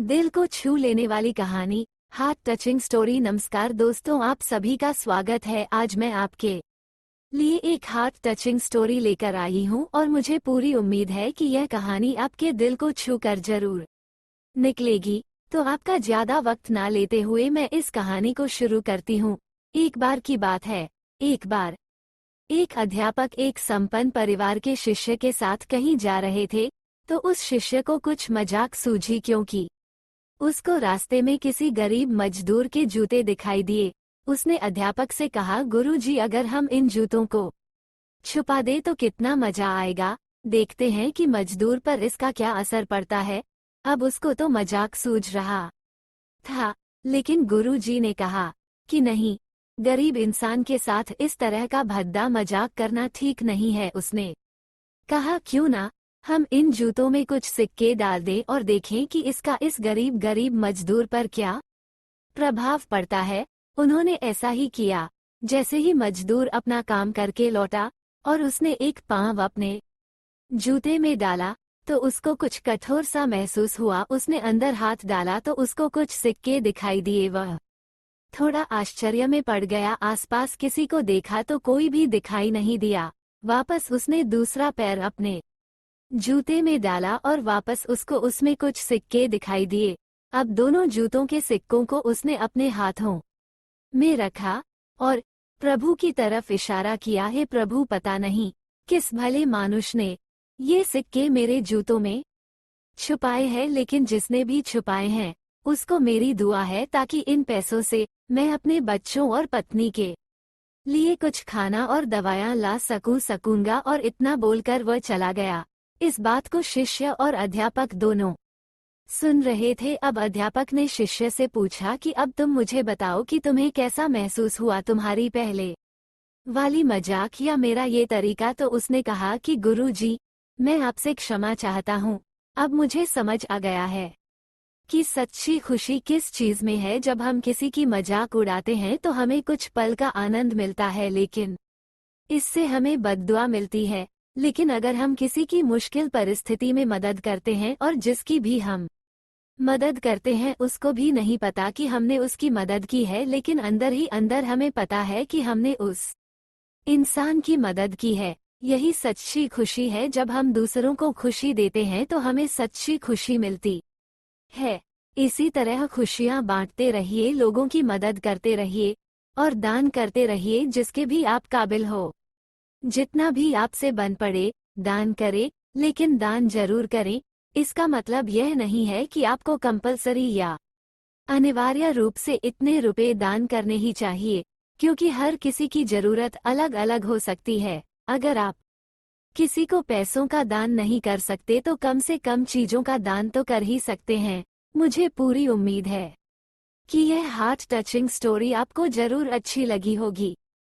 दिल को छू लेने वाली कहानी, हार्ट टचिंग स्टोरी। नमस्कार दोस्तों, आप सभी का स्वागत है। आज मैं आपके लिए एक हार्ट टचिंग स्टोरी लेकर आई हूं और मुझे पूरी उम्मीद है कि यह कहानी आपके दिल को छू कर जरूर निकलेगी। तो आपका ज्यादा वक्त ना लेते हुए मैं इस कहानी को शुरू करती हूँ। एक बार की बात है, एक बार एक अध्यापक एक संपन्न परिवार के शिष्य के साथ कहीं जा रहे थे, तो उस शिष्य को कुछ मजाक सूझी क्योंकि उसको रास्ते में किसी गरीब मजदूर के जूते दिखाई दिए। उसने अध्यापक से कहा, गुरुजी, अगर हम इन जूतों को छुपा दे तो कितना मजा आएगा। देखते हैं कि मजदूर पर इसका क्या असर पड़ता है। अब उसको तो मजाक सूझ रहा था, लेकिन गुरुजी ने कहा कि नहीं, गरीब इंसान के साथ इस तरह का भद्दा मजाक करना ठीक नहीं है। उसने कहा, क्यों ना हम इन जूतों में कुछ सिक्के डाल दें और देखें कि इसका इस गरीब मजदूर पर क्या प्रभाव पड़ता है। उन्होंने ऐसा ही किया। जैसे ही मजदूर अपना काम करके लौटा और उसने एक पांव अपने जूते में डाला, तो उसको कुछ कठोर सा महसूस हुआ। उसने अंदर हाथ डाला तो उसको कुछ सिक्के दिखाई दिए। वह थोड़ा आश्चर्य में पड़ गया। आसपास किसी को देखा तो कोई भी दिखाई नहीं दिया। वापस उसने दूसरा पैर अपने जूते में डाला और वापस उसको उसमें कुछ सिक्के दिखाई दिए। अब दोनों जूतों के सिक्कों को उसने अपने हाथों में रखा और प्रभु की तरफ इशारा किया, हे प्रभु, पता नहीं किस भले मानुष ने ये सिक्के मेरे जूतों में छुपाए हैं, लेकिन जिसने भी छुपाए हैं उसको मेरी दुआ है ताकि इन पैसों से मैं अपने बच्चों और पत्नी के लिए कुछ खाना और दवायां ला सकूंगा। और इतना बोलकर वह चला गया। इस बात को शिष्य और अध्यापक दोनों सुन रहे थे। अब अध्यापक ने शिष्य से पूछा कि अब तुम मुझे बताओ कि तुम्हें कैसा महसूस हुआ, तुम्हारी पहले वाली मजाक या मेरा ये तरीका। तो उसने कहा कि गुरुजी, मैं आपसे क्षमा चाहता हूँ। अब मुझे समझ आ गया है कि सच्ची खुशी किस चीज में है। जब हम किसी की मजाक उड़ाते हैं तो हमें कुछ पल का आनंद मिलता है, लेकिन इससे हमें बद्दुआ मिलती है। लेकिन अगर हम किसी की मुश्किल परिस्थिति में मदद करते हैं और जिसकी भी हम मदद करते हैं उसको भी नहीं पता कि हमने उसकी मदद की है, लेकिन अंदर ही अंदर हमें पता है कि हमने उस इंसान की मदद की है। यही सच्ची खुशी है। जब हम दूसरों को खुशी देते हैं तो हमें सच्ची खुशी मिलती है। इसी तरह खुशियां बांटते रहिए, लोगों की मदद करते रहिए और दान करते रहिए जिसके भी आप काबिल हो। जितना भी आपसे बन पड़े दान करें, लेकिन दान जरूर करें। इसका मतलब यह नहीं है कि आपको कंपलसरी या अनिवार्य रूप से इतने रुपए दान करने ही चाहिए, क्योंकि हर किसी की जरूरत अलग अलग हो सकती है। अगर आप किसी को पैसों का दान नहीं कर सकते तो कम से कम चीजों का दान तो कर ही सकते हैं। मुझे पूरी उम्मीद है कि यह हार्ट टचिंग स्टोरी आपको जरूर अच्छी लगी होगी।